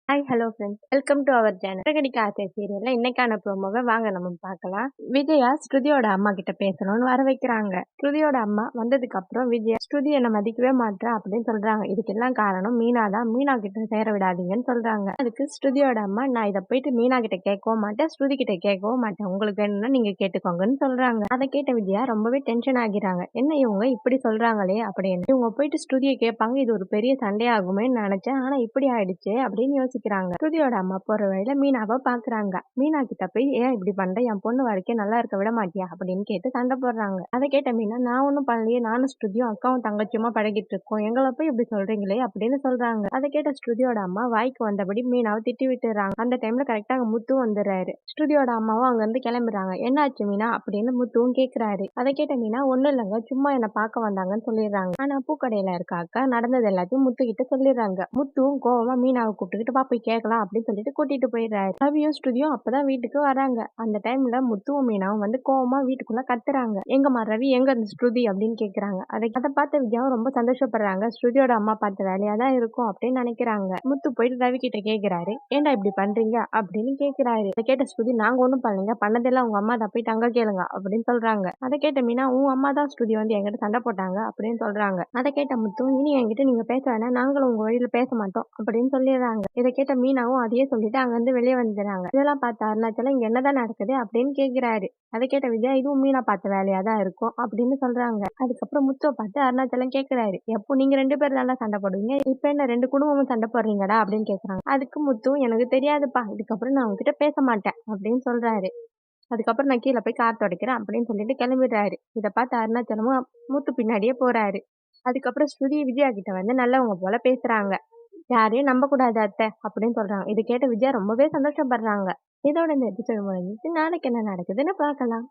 Hi hello friends welcome to our channel. சிறகடிக்க ஆசை சீரியல்ல இன்னைக்கான ப்ரோமோவை வாங்க நம்ம பார்க்கலாம். விஜயா ஸ்ருதியோட அம்மா கிட்ட பேசணும்னு வர வைக்கிறாங்க. ஸ்ருதியோட அம்மா வந்ததுக்கு அப்புறம் விஜயா ஸ்ருதி என்ன மதிக்கவே மாட்டா அப்படின்னு சொல்றாங்க. இதுக்கெல்லாம் காரணம் மீனா தான். மீனா கிட்ட சேர விடாதீங்கன்னு சொல்றாங்க. அதுக்கு ஸ்ருதியோட அம்மா, நான் இதை போயிட்டு மீனா கிட்ட கேட்கவும் மாட்டேன், ஸ்ருதி கிட்ட கேட்கவும் மாட்டேன், உங்களுக்கு வேணும்னா நீங்க கேட்டுக்கோங்கன்னு சொல்றாங்க. அதை கேட்ட விஜயா ரொம்பவே டென்ஷன் ஆகிறாங்க. என்ன இவங்க இப்படி சொல்றாங்களே அப்படின்னு. இவங்க போயிட்டு ஸ்ருதியை கேட்பாங்க, இது ஒரு பெரிய சண்டையாகுமே நினைச்சேன், ஆனா இப்படி ஆயிடுச்சு அப்படின்னு யோசிக்கிறாங்க. ஸ்ருதியோட அம்மா போற வழியில மீனாவை பாக்குறாங்க. மீனா கிட்ட போய், ஏன் இப்படி பண்ற, என் பொண்ணு வரைக்கும் நல்லா இருக்க விட மாட்டியா அப்படின்னு கேட்டு சண்டை போடுறாங்க. அதை கேட்ட மீனா, நான் ஒன்னும் பண்ணலையே, நானும் ஸ்ருதியும் அக்காவும் தங்கச்சியுமா பழகிட்டு இருக்கோம், எங்களை போய் இப்படி சொல்றீங்களே அப்படின்னு சொல்றாங்க. அதை கேட்ட ஸ்ருதியோட அம்மா வாய்க்கு வந்தபடி மீனாவை திட்டி விட்டுறாங்க. அந்த டைம்ல கரெக்டா அங்க முத்து வந்துடுறாரு. ஸ்ருதியோட அம்மாவும் அங்க இருந்து கிளம்புறாங்க. என்னாச்சு மீனா அப்படின்னு முத்துவும் கேக்குறாரு. அதை கேட்ட மீனா, ஒண்ணும் இல்லைங்க, சும்மா என்ன பார்க்க வந்தாங்கன்னு சொல்லிடுறாங்க. ஆனா பூக்கடையில இருக்க அக்கா நடந்தது எல்லாத்தையும் முத்து கிட்ட சொல்லிடுறாங்க. முத்துவும் கோவமா மீனாவை கூப்பிட்டுக்கிட்டு வா போய் கேட்கலாம் அப்படின்னு சொல்லிட்டு கூட்டிட்டு போயிடுறாரு. ரவியும் ஸ்ருதியும் அப்பதான் வீட்டுக்கு வராங்க. அந்த டைம்ல முத்துவும் மீனாவும் வந்து கோவமா வீட்டுக்குள்ள கத்துறாங்க. எங்கம்மா ரவி, எங்க இந்த ஸ்ருதி அப்படின்னு கேக்குறாங்க. அதை பார்த்த விஜயாவும் ரொம்ப சந்தோஷப்படுறாங்க. ஸ்ருதியோட அம்மா பார்த்த வேலையா தான் இருக்கும் அப்படின்னு நினைக்கிறாங்க. முத்து போயிட்டு ரவி கிட்ட கேக்குறாரு, ஏன்டா இப்படி பண்றீங்க அப்படின்னு கேக்குறாரு. அதை கேட்ட ஸ்ருதி, நாங்க ஒண்ணும் பண்ணலைங்க, பண்ணதெல்லாம் உங்க அம்மா தான், போய் தங்க கேளுங்க அப்படின்னு சொல்றாங்க. அதை கேட்ட மீனா, உன் அம்மா தான் ஸ்ருதி வந்து என்கிட்ட சண்டை போட்டாங்க அப்படின்னு சொல்றாங்க. அதை கேட்ட முத்து, இனி என்கிட்ட நீங்க பேச வேணாம், நாங்களும் உங்க வழியில பேச மாட்டோம் அப்படின்னு சொல்லிடுறாங்க. இதை கேட்ட மீனாவும் அதையே சொல்லிட்டு அங்கிருந்து வெளியே வந்துடுறாங்க. இதெல்லாம் பார்த்த அருணாச்சலம், இங்க என்னதான் நடக்குது அப்படின்னு கேக்குறாரு. அதை கேட்ட விஜயா, இதுவும் மீனா பார்த்த வேலையா தான் இருக்கும் அப்படின்னு சொல்றாங்க. அதுக்கப்புறம் முத்துவை பார்த்து அருணாச்சலம் கேக்குறாரு, எப்போ நீங்க 2 பேரும் நல்லா சண்டை போடுவீங்க, இப்ப என்ன 2 குடும்பமும் சண்டை போடுறீங்கடா அப்படின்னு கேக்குறாங்க. அதுக்கு முத்துவும், எனக்கு தெரியாதுப்பா, இதுக்கப்புறம் நான் உங்ககிட்ட பேச மாட்டேன் அப்படின்னு சொல்றாரு. அதுக்கப்புறம் நான் கீழே போய் கார் துடைக்கிறேன் அப்படின்னு சொல்லிட்டு கிளம்பிடுறாரு. இதை பார்த்து அருணாச்சலமும் முத்து பின்னாடியே போறாரு. அதுக்கப்புறம் ஸ்ருதி விஜயா கிட்ட வந்து நல்லவங்க போல பேசுறாங்க. யாரையும் நம்ப கூடாது அத்தை அப்படின்னு சொல்றாங்க. இது கேட்ட விஜயா ரொம்பவே சந்தோஷப்படுறாங்க. இதோட இந்த எபிசோட் முடிஞ்சிச்சு. நாளைக்கு என்ன நடக்குதுன்னு பார்க்கலாம்.